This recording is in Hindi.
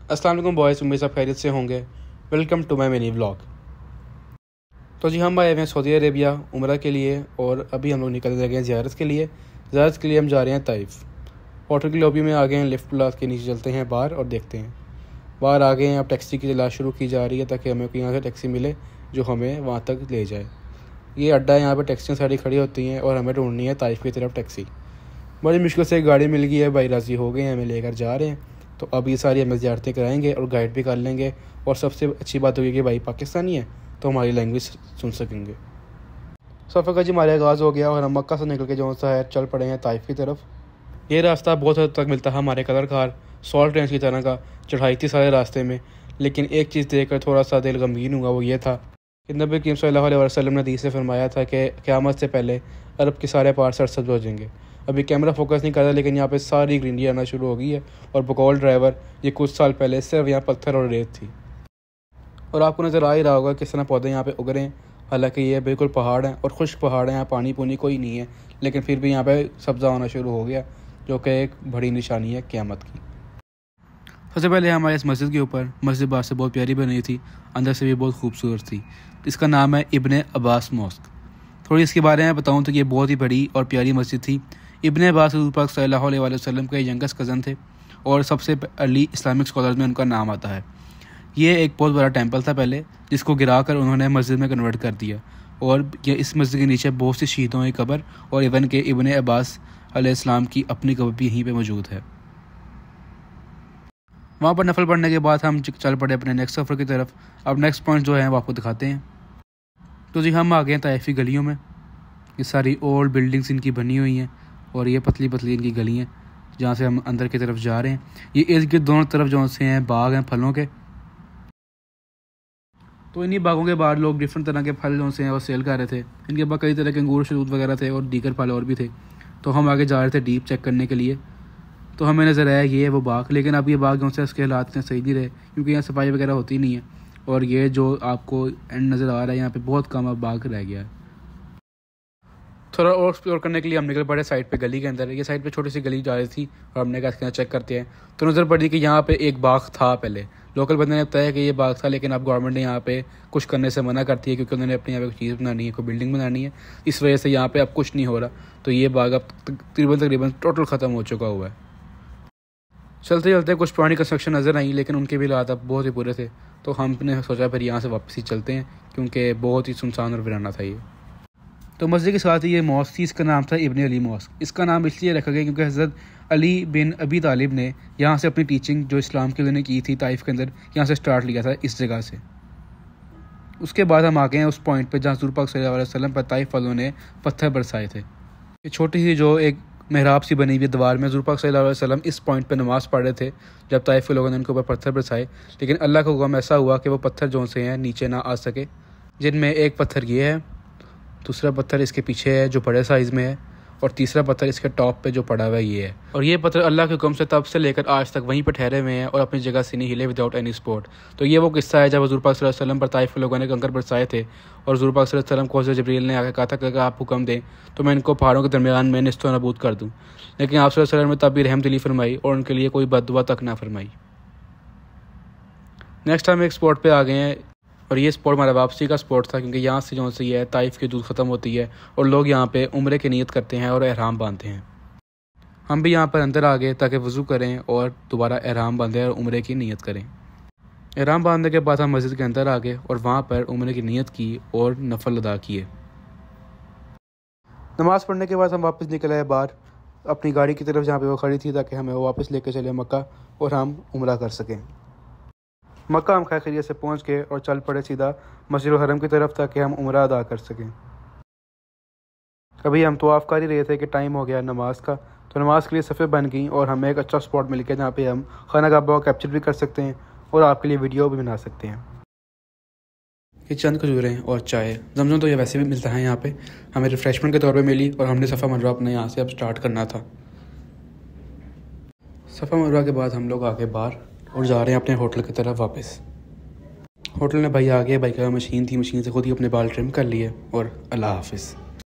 अस्सलाम वालेकुम बॉयज़, उम्मीद सब खैरियत से होंगे। Welcome to my mini vlog. तो जी हम आए हुए हैं सऊदी अरेबिया उम्रा के लिए और अभी हम लोग निकल गए हैं ज़ियारत के लिए। ज़ियारत के लिए हम जा रहे हैं ताइफ। होटल की लॉबी में आ गए हैं, लिफ्ट ब्लास के नीचे चलते हैं बाहर और देखते हैं। बाहर आ गए हैं, अब टैक्सी की तलाश शुरू की जा रही है ताकि हमें यहाँ से टैक्सी मिले जो हमें वहाँ तक ले जाए। ये अड्डा है, यहाँ पर टैक्सियाँ सारी खड़ी होती हैं और हमें ढूंढनी है ताइफ की तरफ टैक्सी। बड़ी मुश्किल से एक गाड़ी मिल गई है, भाई राज़ी हो गए हैं, हमें लेकर जा रहे हैं। तो अब ये सारी हमें ज़ियारतें कराएंगे और गाइड भी कर लेंगे। और सबसे अच्छी बात होगी कि भाई पाकिस्तानी है तो हमारी लैंग्वेज सुन सकेंगे। सफ़र का जी हमारा आगाज़ हो गया और हम मक्का से निकल के जो सा है चल पड़े हैं ताइफ की तरफ। ये रास्ता बहुत हद तक मिलता है हमारे कदर कार सॉल्ट रेंज की तरह का, चढ़ाई थी सारे रास्ते में। लेकिन एक चीज़ देखकर थोड़ा सा दिल गमगीन हुआ, वो ये था कि नबी करीम सल्लल्लाहु अलैहि वसल्लम ने हदीस से फरमाया था कि क़यामत से पहले अरब के सारे पहाड़ सरसब्ज़ हो जाएंगे। अभी कैमरा फोकस नहीं कर रहा लेकिन यहाँ पे सारी ग्रीनरी आना शुरू हो गई है। और बकौल ड्राइवर ये कुछ साल पहले सिर्फ यहाँ पत्थर और रेत थी और आपको नज़र आ ही रहा होगा किस तरह पौधे यहाँ पे उग रहे हैं। हालांकि ये बिल्कुल पहाड़ हैं और खुश्क पहाड़ हैं, यहाँ पानी पुनी कोई नहीं है, लेकिन फिर भी यहाँ पे सब्ज़ा होना शुरू हो गया जो कि एक बड़ी निशानी है क़यामत की। सबसे पहले हमारे इस मस्जिद के ऊपर, मस्जिद बाहर से बहुत प्यारी बनी थी, अंदर से भी बहुत खूबसूरत थी। इसका नाम है इब्ने अब्बास मॉस्क। थोड़ी इसके बारे में बताऊँ तो ये बहुत ही बड़ी और प्यारी मस्जिद थी। इब्ने अब्बास हुज़ूर पाक सल्लल्लाहु अलैहि वसल्लम के यंगेस्ट कज़न थे और सबसे अर्ली इस्लामिक स्कॉलर्स में उनका नाम आता है। ये एक बहुत बड़ा टेंपल था पहले, जिसको गिरा कर उन्होंने मस्जिद में कन्वर्ट कर दिया। और ये इस मस्जिद के नीचे बहुत सी शहीदों की कब्र और इवन के इब्ने अब्बास अलैहिस्सलाम की अपनी कब्र भी यहीं पे मौजूद है। वहाँ पर नफल पढ़ने के बाद हम चल पड़े अपने नेक्स्ट सफ़र की तरफ। अब नेक्स्ट पॉइंट जो है वो आपको दिखाते हैं। तो जी हम आ गए हैं ताइफी गलियों में। ये सारी ओल्ड बिल्डिंग्स इनकी बनी हुई हैं और ये पतली पतली इनकी गली हैं जहाँ से हम अंदर की तरफ जा रहे हैं। ये इर्द गिर्द दोनों तरफ जो से हैं बाग हैं फलों के। तो इन्हीं बागों के बाहर लोग डिफरेंट तरह के फल जो से हैं वो सेल कर रहे थे। इनके पास कई तरह के अंगूर शरूद वगैरह थे और दीगर फल और भी थे। तो हम आगे जा रहे थे डीप चेक करने के लिए। तो हमें नज़र आया ये है वो बाग, लेकिन अब ये बाग जो से उसके हालात इतने सही नहीं रहे क्योंकि यहाँ सफाई वगैरह होती नहीं है। और ये जो आपको एंड नज़र आ रहा है यहाँ पे बहुत कम अब बाग रह गया है। थोड़ा और एक्सप्लोर करने के लिए हम निकल पड़े साइड पे गली के अंदर। ये साइड पे छोटी सी गली जा रही थी और हमने कहा इसके अंदर चेक करते हैं। तो नज़र पड़ी कि यहाँ पे एक बाग था पहले। लोकल बंदे ने बताया कि ये बाग था, लेकिन अब गवर्नमेंट ने यहाँ पे कुछ करने से मना करती है क्योंकि उन्होंने अपने यहाँ पे कोई चीज़ बनानी है, कोई बिल्डिंग बनानी है। इस वजह से यहाँ पर अब कुछ नहीं हो रहा। तो ये बाग अब तकरीबन टोटल ख़त्म हो चुका हुआ है। चलते चलते कुछ पुरानी कंस्ट्रक्शन नज़र आई लेकिन उनके भी हालात अब बहुत ही बुरे थे। तो हमने सोचा फिर यहाँ से वापस ही चलते हैं क्योंकि बहुत ही सुनसान और वीराना था ये। तो मस्जिद के साथ ही ये मॉस्क थी, इसका नाम था इब्ने अली मॉस्क। इसका नाम इसलिए रखा गया क्योंकि हज़रत अली बिन अबी तालिब ने यहाँ से अपनी टीचिंग जो इस्लाम के लिए की थी ताइफ के अंदर, यहाँ से स्टार्ट लिया था इस जगह से। उसके बाद हम आ गए हैं उस पॉइंट पर जहाँ हुज़ूर पाक सल्लल्लाहु अलैहि वसल्लम पर ताइफ वालों ने पत्थर बरसाए थे। ये छोटी सी जो एक मेहराब सी बनी हुई दीवार में हुज़ूर पाक सल्लल्लाहु अलैहि वसल्लम इस पॉइंट पर नमाज़ पढ़ रहे थे जब ताइफ के लोगों ने उनके ऊपर पत्थर बरसाए। लेकिन अल्लाह का हुक्म ऐसा हुआ कि वो पत्थर जो से हैं नीचे ना आ सके, जिनमें एक पत्थर ये है, दूसरा पत्थर इसके पीछे है जो बड़े साइज़ में है, और तीसरा पत्थर इसके टॉप पे जो पड़ा हुआ है ये है। और ये पत्थर अल्लाह के हुक्म से तब से लेकर आज तक वहीं पर ठहरे हुए हैं और अपनी जगह से नहीं हिले विदाउट एनी सपोर्ट। तो ये वो किस्सा है जब हुज़ूर पाक सल्लल्लाहु अलैहि वसल्लम पर ताइफ के लोगों ने कंकर बरसाए थे और हुज़ूर पाक सल्लल्लाहु अलैहि वसल्लम को हज़रत जिब्रील ने आकर कहा था कि आप हुक्म दें तो मैं इनको पहाड़ों के दरमियान में निस्तो नबूद कर दूँ। लेकिन आप सल्लल्लाहु अलैहि वसल्लम ने तब भी रहमदिली फरमाई और उनके लिए कोई बद्दुआ तक ना फरमाई। नेक्स्ट हम एक स्पॉट पे आ गए हैं और ये स्पॉट हमारा वापसी का स्पॉट था क्योंकि यहाँ से जो से ये ताइफ की दूध ख़त्म होती है और लोग यहाँ पे उम्रे की नीयत करते हैं और एहराम बांधते हैं। हम भी यहाँ पर अंदर आ गए ताकि वज़ू करें और दोबारा एहराम बांधें और उम्रे की नीयत करें। एहराम बांधने के बाद हम मस्जिद के अंदर आ गए और वहाँ पर उम्रे की नीयत की और नफल अदा किए। नमाज़ पढ़ने के बाद हम वापस निकल आए बाहर अपनी गाड़ी की तरफ जहाँ पे वो खड़ी थी ताकि हमें वो वापस लेकर चले मक्का और हम उम्रा कर सकें। मक्का हम खैर खैरियत से पहुँच गए और चल पड़े सीधा मस्जिद हरम की तरफ ताकि हम उम्रा अदा कर सकें। अभी हम तवाफ़ कर ही रहे थे कि टाइम हो गया नमाज का, तो नमाज के लिए सफ़े बन गई और हमें एक अच्छा स्पॉट मिल गया जहाँ पे हम खाना काबा कैप्चर भी कर सकते हैं और आपके लिए वीडियो भी बना सकते हैं। ये चंद खजूरें और चाय, जमजम तो ये वैसे भी मिलता है यहाँ पे, हमें रिफ़्रेशमेंट के तौर पे मिली और हमने सफ़ा मरवा अपने यहाँ से अब स्टार्ट करना था। सफ़ा मरवा के बाद हम लोग आगे बाहर और जा रहे हैं अपने होटल की तरफ वापस। होटल में भाई आ गए, भाई का मशीन थी, मशीन से खुद ही अपने बाल ट्रिम कर लिए और अल्लाह हाफिज़।